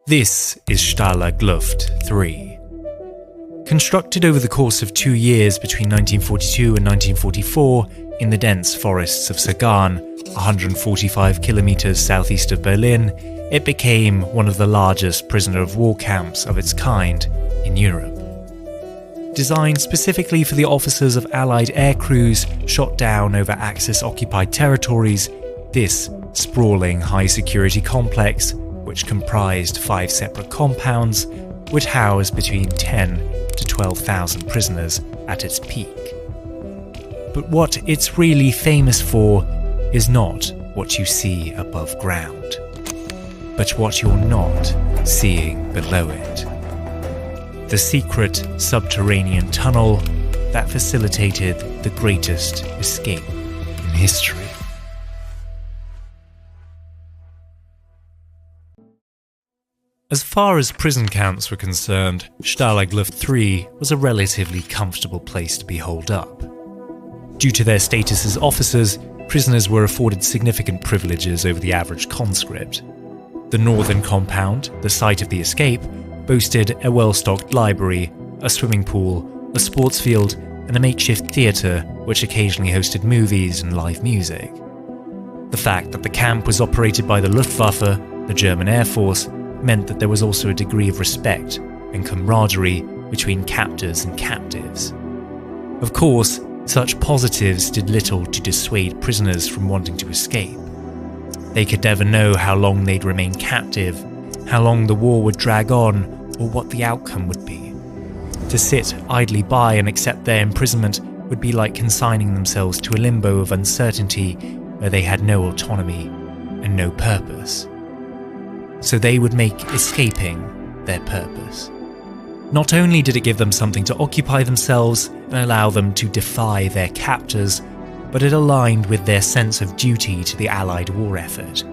This is Luft 3. Constructed over the course of 2 years between 1942 and 1944 in the dense forests of Sagan, 145 kilometers southeast of Berlin, it became one of the largest prisoner of war camps of its kind in Europe. Designed specifically for the officers of Allied air crews shot down over Axis-occupied territories, this sprawling high-security complex, which comprised 5 separate compounds, would house between 10 to 12,000 prisoners at its peak. But what it's really famous for is not what you see above ground, but what you're not seeing below it. The secret subterranean tunnel that facilitated the greatest escape in history. As far as prison camps were concerned, Luft 3 was a relatively comfortable place to be holed up. Due to their status as officers, prisoners were afforded significant privileges over the average conscript. The northern compound, the site of the escape, boasted a well-stocked library, a swimming pool, a sports field, and a makeshift theatre which occasionally hosted movies and live music. The fact that the camp was operated by the Luftwaffe, the German Air Force, meant that there was also a degree of respect and camaraderie between captors and captives. Of course, such positives did little to dissuade prisoners from wanting to escape. They could never know how long they'd remain captive, how long the war would drag on, or what the outcome would be. To sit idly by and accept their imprisonment would be like consigning themselves to a limbo of uncertainty where they had no autonomy and no purpose. So they would make escaping their purpose. Not only did it give them something to occupy themselves and allow them to defy their captors, but it aligned with their sense of duty to the Allied war effort.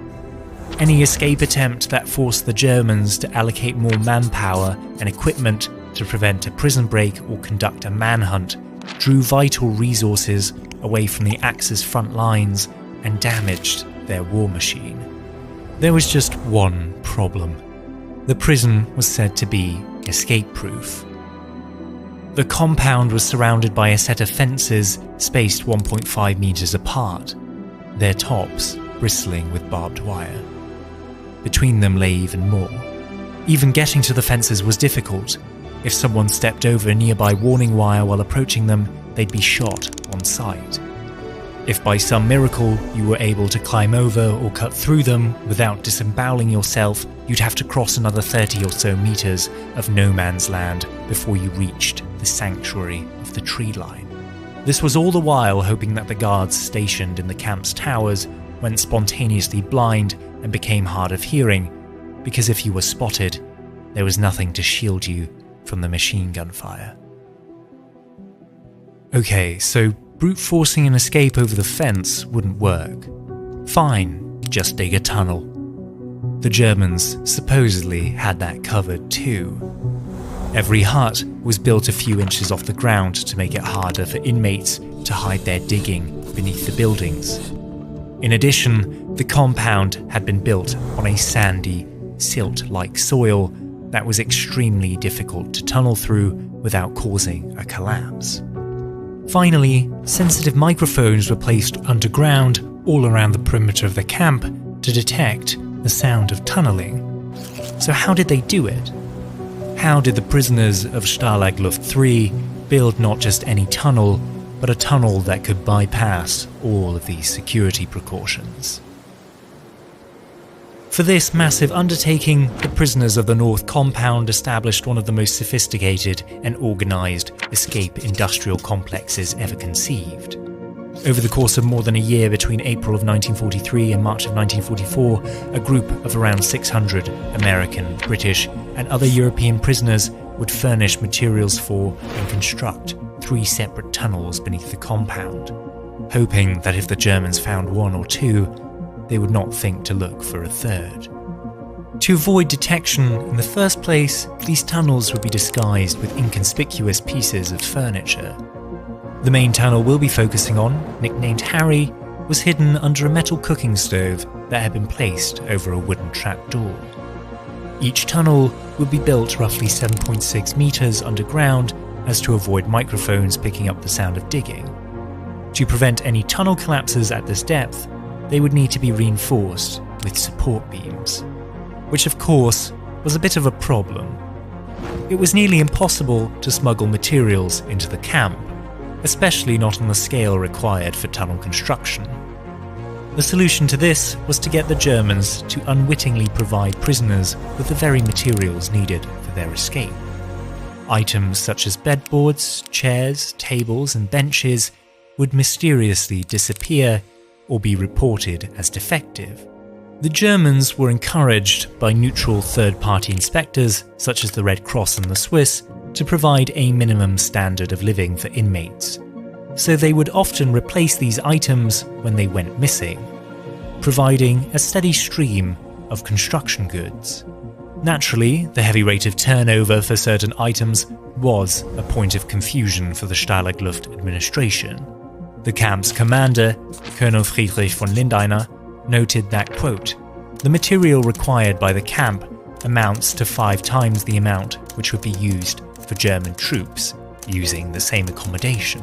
Any escape attempt that forced the Germans to allocate more manpower and equipment to prevent a prison break or conduct a manhunt drew vital resources away from the Axis front lines and damaged their war machine. There was just one problem. The prison was said to be escape-proof. The compound was surrounded by a set of fences spaced 1.5 meters apart, their tops bristling with barbed wire. Between them lay even more. Even getting to the fences was difficult. If someone stepped over a nearby warning wire while approaching them, they'd be shot on sight. If by some miracle you were able to climb over or cut through them without disemboweling yourself, you'd have to cross another 30 or so meters of no man's land before you reached the sanctuary of the tree line. This was all the while hoping that the guards stationed in the camp's towers went spontaneously blind and became hard of hearing, because if you were spotted, there was nothing to shield you from the machine gun fire. Okay, so brute forcing an escape over the fence wouldn't work. Fine, just dig a tunnel. The Germans supposedly had that covered too. Every hut was built a few inches off the ground to make it harder for inmates to hide their digging beneath the buildings. In addition, the compound had been built on a sandy, silt-like soil that was extremely difficult to tunnel through without causing a collapse. Finally, sensitive microphones were placed underground all around the perimeter of the camp to detect the sound of tunneling. So how did they do it? How did the prisoners of Luft 3 build not just any tunnel, but a tunnel that could bypass all of these security precautions? For this massive undertaking, the prisoners of the North Compound established one of the most sophisticated and organized escape industrial complexes ever conceived. Over the course of more than a year between April of 1943 and March of 1944, a group of around 600 American, British, and other European prisoners would furnish materials for and construct 3 separate tunnels beneath the compound, hoping that if the Germans found one or two, they would not think to look for a third. To avoid detection in the first place, these tunnels would be disguised with inconspicuous pieces of furniture. The main tunnel we'll be focusing on, nicknamed Harry, was hidden under a metal cooking stove that had been placed over a wooden trapdoor. Each tunnel would be built roughly 7.6 meters underground as to avoid microphones picking up the sound of digging. To prevent any tunnel collapses at this depth, they would need to be reinforced with support beams, which of course was a bit of a problem. It was nearly impossible to smuggle materials into the camp, especially not on the scale required for tunnel construction. The solution to this was to get the Germans to unwittingly provide prisoners with the very materials needed for their escape. Items such as bedboards, chairs, tables, and benches would mysteriously disappear or be reported as defective. The Germans were encouraged by neutral third-party inspectors, such as the Red Cross and the Swiss, to provide a minimum standard of living for inmates, so they would often replace these items when they went missing, providing a steady stream of construction goods. Naturally, the heavy rate of turnover for certain items was a point of confusion for the Stalag Luft administration. The camp's commander, Colonel Friedrich von Lindeiner, noted that, quote, "The material required by the camp amounts to 5 times the amount which would be used for German troops using the same accommodation."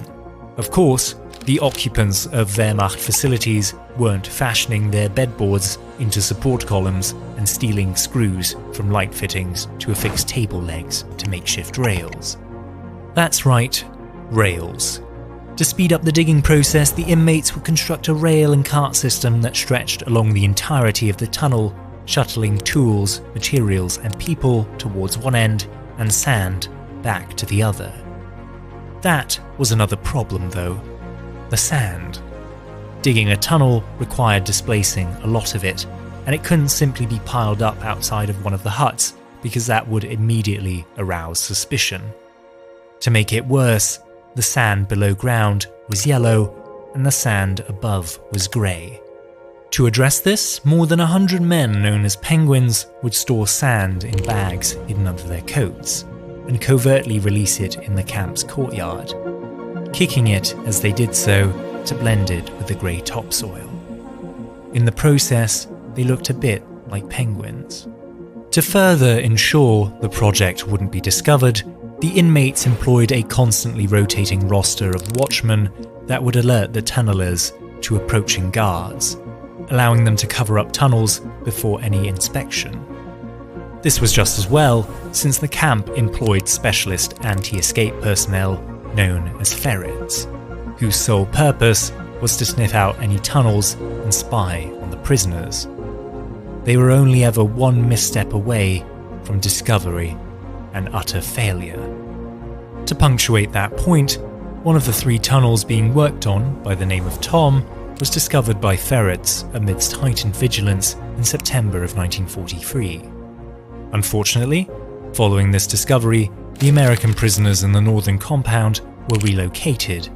Of course, the occupants of Wehrmacht facilities weren't fashioning their bedboards into support columns and stealing screws from light fittings to affix table legs to makeshift rails. That's right, rails. To speed up the digging process, the inmates would construct a rail and cart system that stretched along the entirety of the tunnel, shuttling tools, materials, and people towards one end and sand back to the other. That was another problem though, the sand. Digging a tunnel required displacing a lot of it, and it couldn't simply be piled up outside of one of the huts because that would immediately arouse suspicion. To make it worse, the sand below ground was yellow and the sand above was grey. To address this, more than 100 men known as penguins would store sand in bags hidden under their coats and covertly release it in the camp's courtyard, kicking it as they did so to blend it with the grey topsoil. In the process, they looked a bit like penguins. To further ensure the project wouldn't be discovered, the inmates employed a constantly rotating roster of watchmen that would alert the tunnelers to approaching guards, allowing them to cover up tunnels before any inspection. This was just as well, since the camp employed specialist anti-escape personnel known as ferrets, whose sole purpose was to sniff out any tunnels and spy on the prisoners. They were only ever one misstep away from discovery and utter failure. To punctuate that point, one of the 3 tunnels being worked on by the name of Tom was discovered by ferrets amidst heightened vigilance in September of 1943. Unfortunately, following this discovery, the American prisoners in the northern compound were relocated,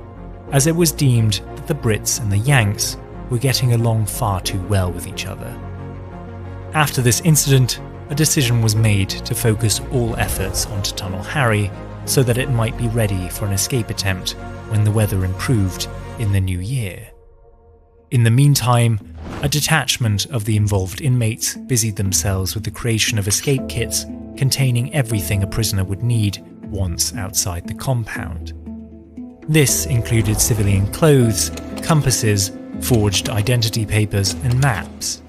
as it was deemed that the Brits and the Yanks were getting along far too well with each other. After this incident, a decision was made to focus all efforts onto Tunnel Harry so that it might be ready for an escape attempt when the weather improved in the new year. In the meantime, a detachment of the involved inmates busied themselves with the creation of escape kits containing everything a prisoner would need once outside the compound. This included civilian clothes, compasses, forged identity papers, and maps.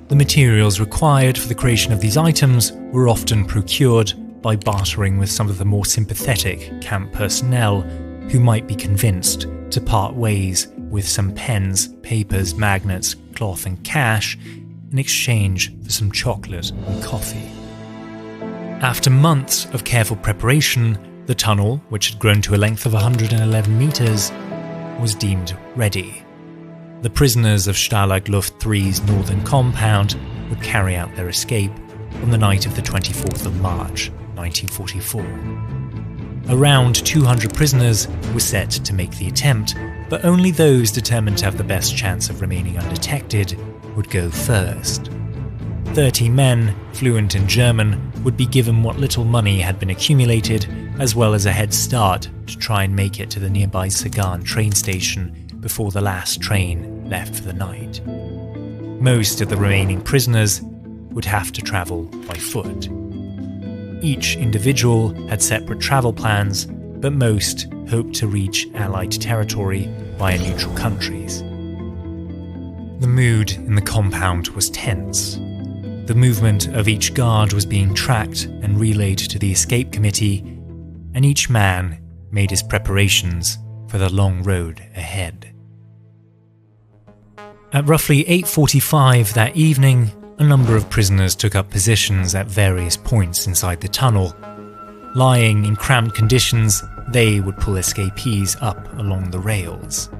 The materials required for the creation of these items were often procured by bartering with some of the more sympathetic camp personnel who might be convinced to part ways with some pens, papers, magnets, cloth and cash in exchange for some chocolate and coffee. After months of careful preparation, the tunnel, which had grown to a length of 111 meters, was deemed ready. The prisoners of Stalag Luft III's northern compound would carry out their escape on the night of the 24th of March, 1944. Around 200 prisoners were set to make the attempt, but only those determined to have the best chance of remaining undetected would go first. 30 men, fluent in German, would be given what little money had been accumulated, as well as a head start to try and make it to the nearby Sagan train station before the last train left for the night. Most of the remaining prisoners would have to travel by foot. Each individual had separate travel plans, but most hoped to reach Allied territory via neutral countries. The mood in the compound was tense. The movement of each guard was being tracked and relayed to the escape committee, and each man made his preparations for the long road ahead. At roughly 8:45 that evening, a number of prisoners took up positions at various points inside the tunnel. Lying in cramped conditions, they would pull escapees up along the rails.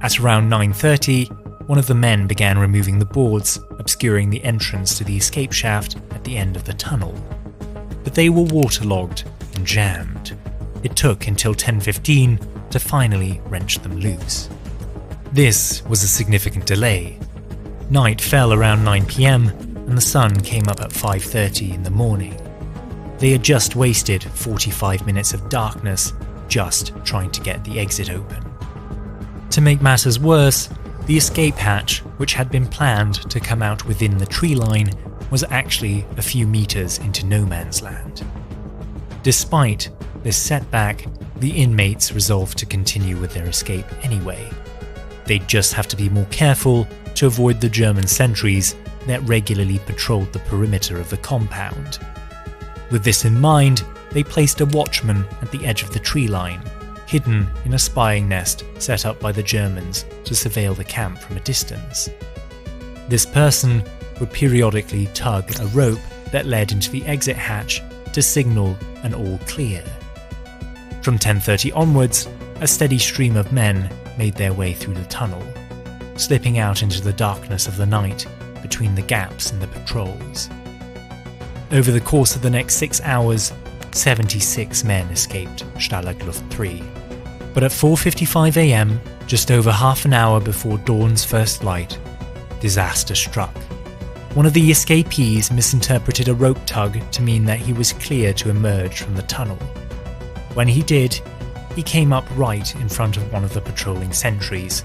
At around 9:30, one of the men began removing the boards, obscuring the entrance to the escape shaft at the end of the tunnel. But they were waterlogged and jammed. It took until 10:15 to finally wrench them loose. This was a significant delay. Night fell around 9 p.m. and the sun came up at 5:30 in the morning. They had just wasted 45 minutes of darkness just trying to get the exit open. To make matters worse, the escape hatch, which had been planned to come out within the tree line, was actually a few meters into no man's land. Despite this setback, the inmates resolved to continue with their escape anyway. They'd just have to be more careful to avoid the German sentries that regularly patrolled the perimeter of the compound. With this in mind, they placed a watchman at the edge of the tree line, hidden in a spying nest set up by the Germans to surveil the camp from a distance. This person would periodically tug a rope that led into the exit hatch to signal an all clear. From 10:30 onwards, a steady stream of men made their way through the tunnel, slipping out into the darkness of the night between the gaps in the patrols. Over the course of the next 6 hours, 76 men escaped Stalag-Luft 3. But at 4:55 a.m., just over half an hour before dawn's first light, disaster struck. One of the escapees misinterpreted a rope tug to mean that he was clear to emerge from the tunnel. When he did, he came up right in front of one of the patrolling sentries,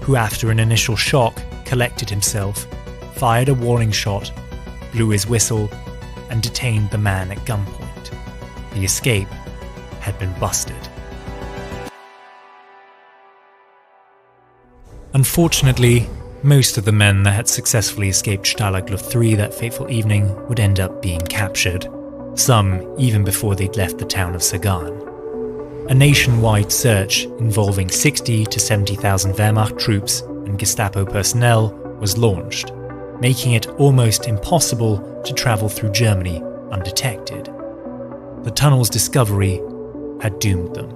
who after an initial shock collected himself, fired a warning shot, blew his whistle, and detained the man at gunpoint. The escape had been busted. Unfortunately, most of the men that had successfully escaped Stalag-Luft 3 that fateful evening would end up being captured, some even before they'd left the town of Sagan. A nationwide search involving 60 to 70,000 Wehrmacht troops and Gestapo personnel was launched, making it almost impossible to travel through Germany undetected. The tunnel's discovery had doomed them.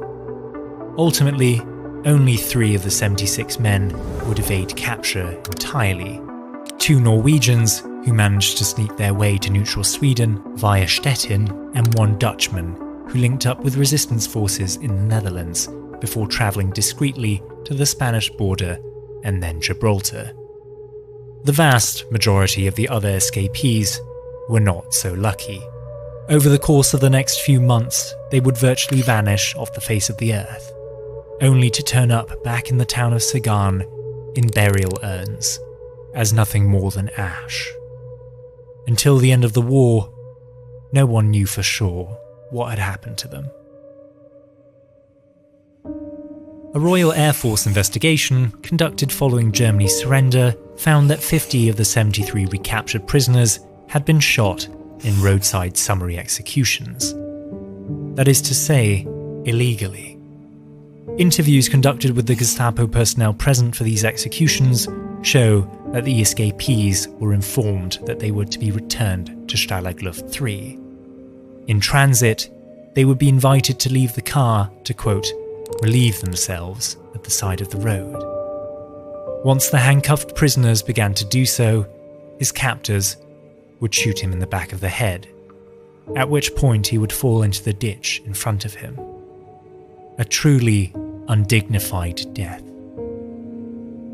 Ultimately, only 3 of the 76 men would evade capture entirely. 2 Norwegians, who managed to sneak their way to neutral Sweden via Stettin, and 1 Dutchman, who linked up with resistance forces in the Netherlands before travelling discreetly to the Spanish border and then Gibraltar. The vast majority of the other escapees were not so lucky. Over the course of the next few months, they would virtually vanish off the face of the earth, only to turn up back in the town of Sagan in burial urns, as nothing more than ash. Until the end of the war, no one knew for sure what had happened to them. A Royal Air Force investigation conducted following Germany's surrender found that 50 of the 73 recaptured prisoners had been shot in roadside summary executions. That is to say, illegally. Interviews conducted with the Gestapo personnel present for these executions show that the escapees were informed that they were to be returned to Stalag-Luft 3. In transit, they would be invited to leave the car to, quote, relieve themselves at the side of the road. Once the handcuffed prisoners began to do so, his captors would shoot him in the back of the head, at which point he would fall into the ditch in front of him. A truly undignified death.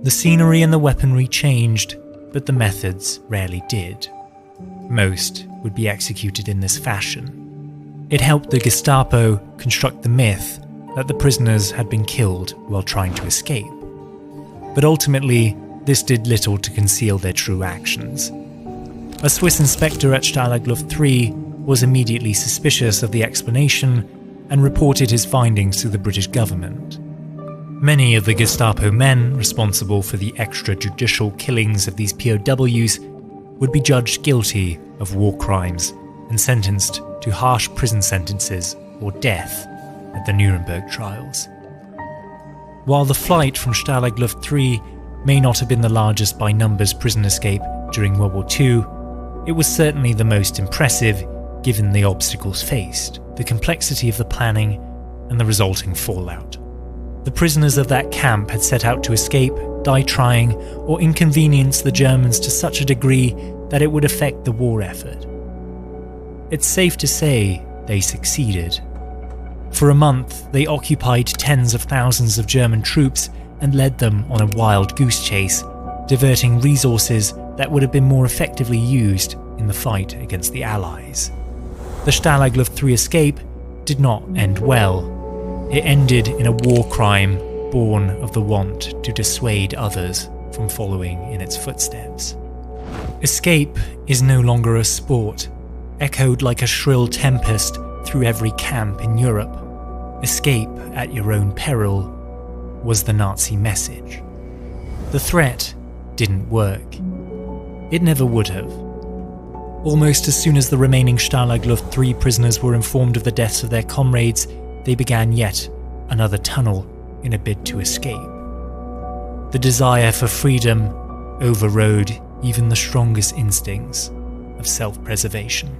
The scenery and the weaponry changed, but the methods rarely did. Most would be executed in this fashion. It helped the Gestapo construct the myth that the prisoners had been killed while trying to escape. But ultimately, this did little to conceal their true actions. A Swiss inspector at Stalag Luft III was immediately suspicious of the explanation and reported his findings to the British government. Many of the Gestapo men responsible for the extrajudicial killings of these POWs would be judged guilty of war crimes and sentenced to harsh prison sentences or death at the Nuremberg trials. While the flight from Stalag Luft III may not have been the largest by numbers prison escape during World War II, it was certainly the most impressive given the obstacles faced, the complexity of the planning, and the resulting fallout. The prisoners of that camp had set out to escape, die trying, or inconvenience the Germans to such a degree that it would affect the war effort. It's safe to say they succeeded. For a month, they occupied tens of thousands of German troops and led them on a wild goose chase, diverting resources that would have been more effectively used in the fight against the Allies. The Stalag Luft III escape did not end well. It ended in a war crime born of the want to dissuade others from following in its footsteps. Escape is no longer a sport, echoed like a shrill tempest through every camp in Europe. Escape at your own peril was the Nazi message. The threat didn't work. It never would have. Almost as soon as the remaining Stalag Luft III prisoners were informed of the deaths of their comrades, they began yet another tunnel in a bid to escape. The desire for freedom overrode even the strongest instincts of self-preservation.